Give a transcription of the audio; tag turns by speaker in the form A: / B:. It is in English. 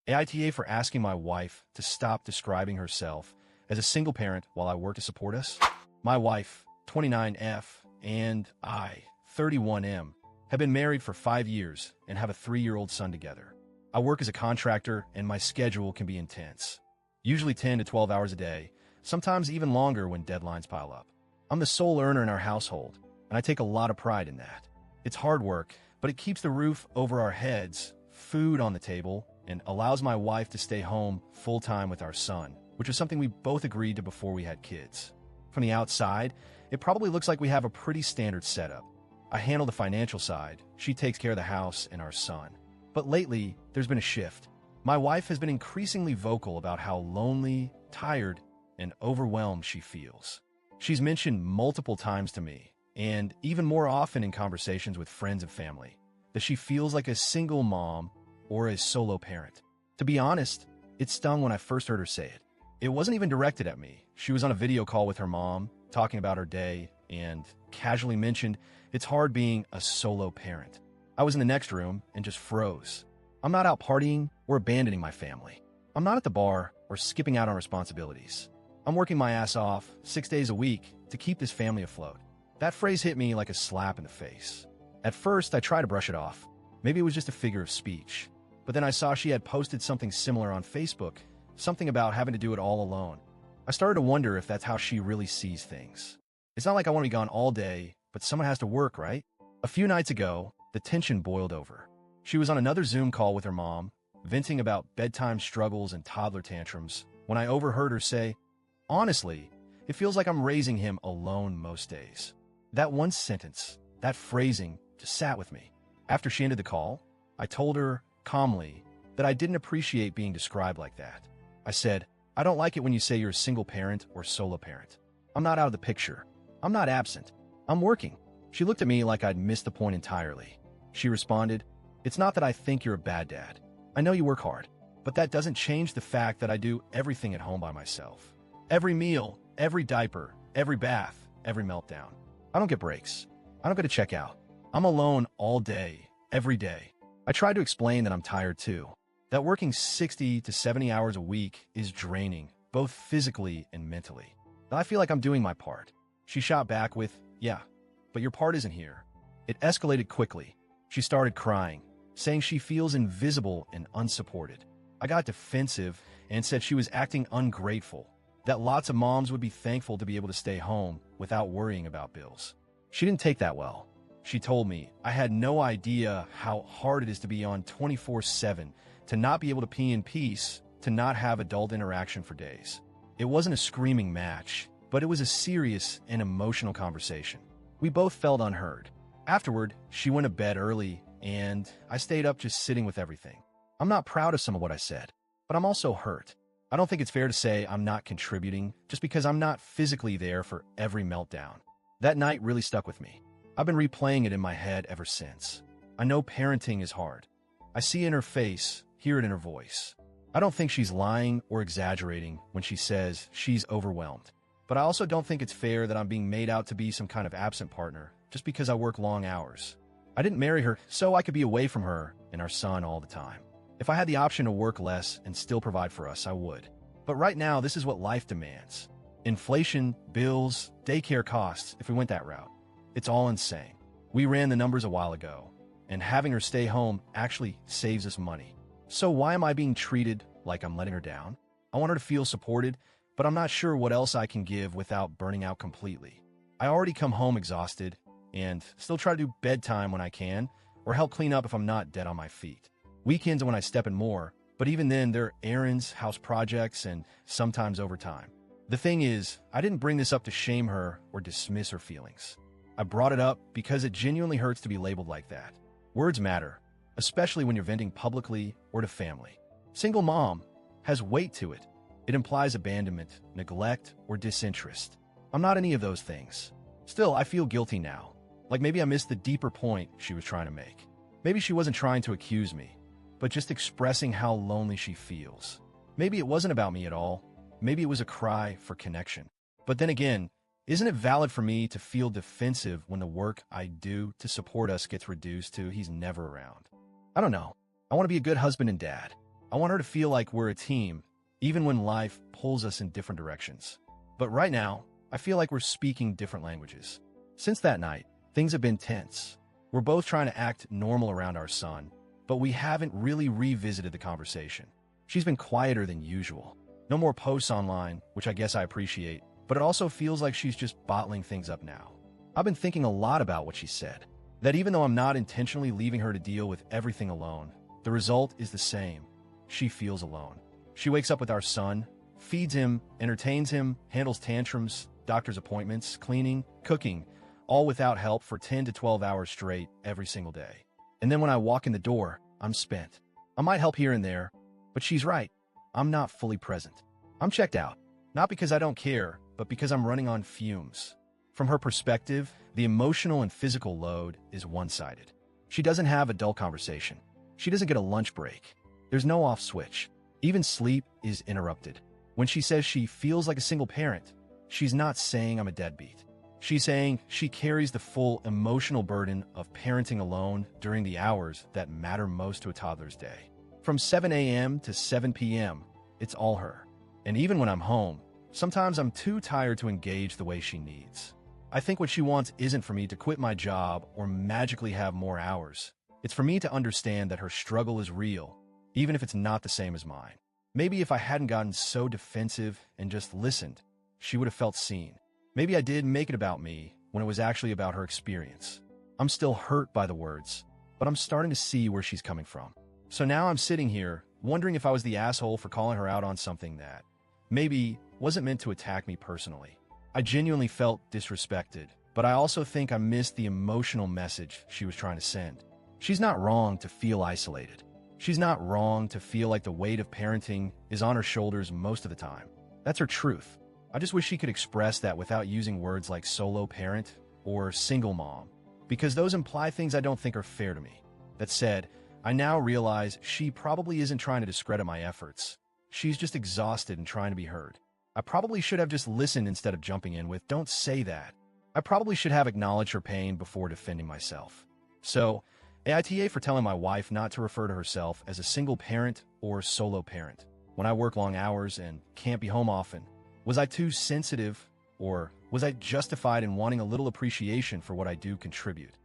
A: AITA for asking my wife to stop describing herself as a single parent while I work to support us. My wife, 29F, and I, 31M, have been married for 5 years and have a 3-year-old son together. I work as a contractor and my schedule can be intense. Usually 10 to 12 hours a day, sometimes even longer when deadlines pile up. I'm the sole earner in our household, and I take a lot of pride in that. It's hard work, but it keeps the roof over our heads, food on the table, and allows my wife to stay home full-time with our son, which is something we both agreed to before we had kids. From the outside, it probably looks like we have a pretty standard setup. I handle the financial side, she takes care of the house and our son. But lately, there's been a shift. My wife has been increasingly vocal about how lonely, tired, and overwhelmed she feels. She's mentioned multiple times to me, and even more often in conversations with friends and family, that she feels like a single mom or a solo parent. To be honest, it stung when I first heard her say it. It wasn't even directed at me. She was on a video call with her mom, talking about her day, and casually mentioned it's hard being a solo parent. I was in the next room and just froze. I'm not out partying or abandoning my family. I'm not at the bar or skipping out on responsibilities. I'm working my ass off 6 days a week to keep this family afloat. That phrase hit me like a slap in the face. At first, I tried to brush it off. Maybe it was just a figure of speech. But then I saw she had posted something similar on Facebook, something about having to do it all alone. I started to wonder if that's how she really sees things. It's not like I want to be gone all day, but someone has to work, right? A few nights ago, the tension boiled over. She was on another Zoom call with her mom, venting about bedtime struggles and toddler tantrums, when I overheard her say, "Honestly, it feels like I'm raising him alone most days." That one sentence, that phrasing, just sat with me. After she ended the call, I told her, calmly, that I didn't appreciate being described like that. I said, "I don't like it when you say you're a single parent or solo parent. I'm not out of the picture. I'm not absent. I'm working." She looked at me like I'd missed the point entirely. She responded, "It's not that I think you're a bad dad. I know you work hard, but that doesn't change the fact that I do everything at home by myself. Every meal, every diaper, every bath, every meltdown. I don't get breaks. I don't get to check out. I'm alone all day, every day." I tried to explain that I'm tired too, that working 60 to 70 hours a week is draining, both physically and mentally. That I feel like I'm doing my part. She shot back with, "Yeah, but your part isn't here." It escalated quickly. She started crying, saying she feels invisible and unsupported. I got defensive and said she was acting ungrateful, that lots of moms would be thankful to be able to stay home without worrying about bills. She didn't take that well. She told me I had no idea how hard it is to be on 24/7, to not be able to pee in peace, to not have adult interaction for days. It wasn't a screaming match, but it was a serious and emotional conversation. We both felt unheard. Afterward, she went to bed early, and I stayed up just sitting with everything. I'm not proud of some of what I said, but I'm also hurt. I don't think it's fair to say I'm not contributing just because I'm not physically there for every meltdown. That night really stuck with me. I've been replaying it in my head ever since. I know parenting is hard. I see it in her face, hear it in her voice. I don't think she's lying or exaggerating when she says she's overwhelmed. But I also don't think it's fair that I'm being made out to be some kind of absent partner just because I work long hours. I didn't marry her so I could be away from her and our son all the time. If I had the option to work less and still provide for us, I would. But right now, this is what life demands. Inflation, bills, daycare costs, if we went that route. It's all insane. We ran the numbers a while ago, and having her stay home actually saves us money. So why am I being treated like I'm letting her down? I want her to feel supported, but I'm not sure what else I can give without burning out completely. I already come home exhausted, and still try to do bedtime when I can, or help clean up if I'm not dead on my feet. Weekends are when I step in more, but even then there are errands, house projects, and sometimes overtime. The thing is, I didn't bring this up to shame her or dismiss her feelings. I brought it up because it genuinely hurts to be labeled like that. Words matter, especially when you're venting publicly or to family. Single mom has weight to it. It implies abandonment, neglect, or disinterest. I'm not any of those things. Still, I feel guilty now. Like maybe I missed the deeper point she was trying to make. Maybe she wasn't trying to accuse me, but just expressing how lonely she feels. Maybe it wasn't about me at all. Maybe it was a cry for connection. But then again, isn't it valid for me to feel defensive when the work I do to support us gets reduced to he's never around? I don't know. I want to be a good husband and dad. I want her to feel like we're a team, even when life pulls us in different directions. But right now, I feel like we're speaking different languages. Since that night, things have been tense. We're both trying to act normal around our son, but we haven't really revisited the conversation. She's been quieter than usual. No more posts online, which I guess I appreciate, but it also feels like she's just bottling things up now. I've been thinking a lot about what she said, that even though I'm not intentionally leaving her to deal with everything alone, the result is the same. She feels alone. She wakes up with our son, feeds him, entertains him, handles tantrums, doctor's appointments, cleaning, cooking, all without help for 10 to 12 hours straight every single day. And then when I walk in the door, I'm spent. I might help here and there, but she's right. I'm not fully present. I'm checked out, not because I don't care, but because I'm running on fumes. From her perspective, the emotional and physical load is one-sided. She doesn't have a dull conversation. She doesn't get a lunch break. There's no off switch. Even sleep is interrupted. When she says she feels like a single parent, she's not saying I'm a deadbeat. She's saying she carries the full emotional burden of parenting alone during the hours that matter most to a toddler's day. From 7 a.m. to 7 p.m., it's all her. And even when I'm home, sometimes I'm too tired to engage the way she needs. I think what she wants isn't for me to quit my job or magically have more hours. It's for me to understand that her struggle is real, even if it's not the same as mine. Maybe if I hadn't gotten so defensive and just listened, she would have felt seen. Maybe I did make it about me when it was actually about her experience. I'm still hurt by the words, but I'm starting to see where she's coming from. So now I'm sitting here, wondering if I was the asshole for calling her out on something that maybe wasn't meant to attack me personally. I genuinely felt disrespected, but I also think I missed the emotional message she was trying to send. She's not wrong to feel isolated. She's not wrong to feel like the weight of parenting is on her shoulders most of the time. That's her truth. I just wish she could express that without using words like solo parent or single mom, because those imply things I don't think are fair to me. That said, I now realize she probably isn't trying to discredit my efforts. She's just exhausted and trying to be heard. I probably should have just listened instead of jumping in with, "Don't say that." I probably should have acknowledged her pain before defending myself. So, AITA for telling my wife not to refer to herself as a single parent or solo parent when I work long hours and can't be home often. Was I too sensitive, or was I justified in wanting a little appreciation for what I do contribute?